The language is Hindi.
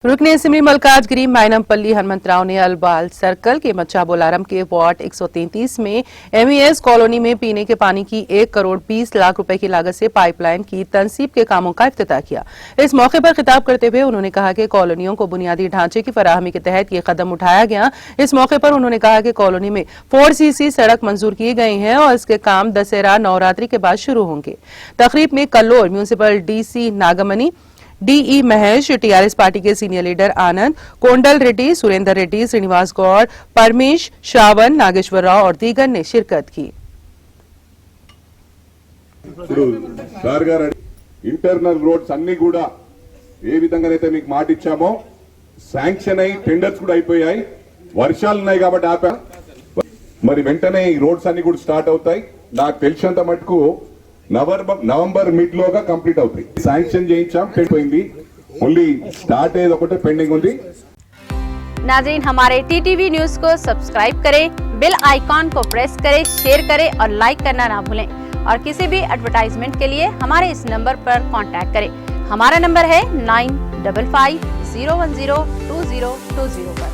रुकने असेंबली मलकाजगिरी मैनमपल्ली हनुमंतराव ने अलबाल सर्कल के मच्चा बोलारम के वार्ड 133 में एमईएस कॉलोनी में पीने के पानी की 1 करोड़ 20 लाख रुपए की लागत से पाइपलाइन की तनसीब के कामों का इफ्तिताह किया। इस मौके पर खिताब करते हुए उन्होंने कहा कि कॉलोनियों को बुनियादी ढांचे की फराहमी के तहत ये कदम उठाया गया। इस मौके पर उन्होंने कहा कि कॉलोनी में 4सीसी सड़क मंजूर की गई है और इसके काम दशहरा नवरात्रि के बाद शुरू होंगे। तकरीब में कल्लोर म्यूनिसिपल डीसी नागमणि, डीई महेश, टीआरएस पार्टी के सीनियर लीडर आनंद, कोंडल रेड्डी, सुरेंद्र रेड्डी, श्रीनिवास गौड़, परमेश, श्रावण, नागेश्वर राव और दीगर ने शिरकत की। इंटरनल रोड्स अन्नी కూడా ఏ విధంగానైతే మీకు మాట ఇచ్చామో శాంక్షన్ అయి టెండర్స్ కూడా అయిపోయాయి। వర్షాలు ఉన్నాయి కాబట్టి ఆపా, మరి వెంటనే ఈ రోడ్స్ అన్ని కూడా స్టార్ట్ అవుతాయి। నాకు తెలిసినంత మటుకు నవంబర్ మిడ్ లోగా కంప్లీట్ అవుతాయి। శాంక్షన్ చేయించాం, అయిపోయింది, ఓన్లీ స్టార్ట్ అయ్యేది ఒకటే పెండింగ్ ఉంది। नाज़रीन, हमारे टीटीवी न्यूज को सब्सक्राइब करें, बेल आइकॉन को प्रेस करें, शेयर करें और लाइक करना ना भूलें। और किसी भी एडवर्टाइजमेंट के लिए हमारे इस नंबर पर कांटेक्ट करें। हमारा नंबर है 9550102020 पर।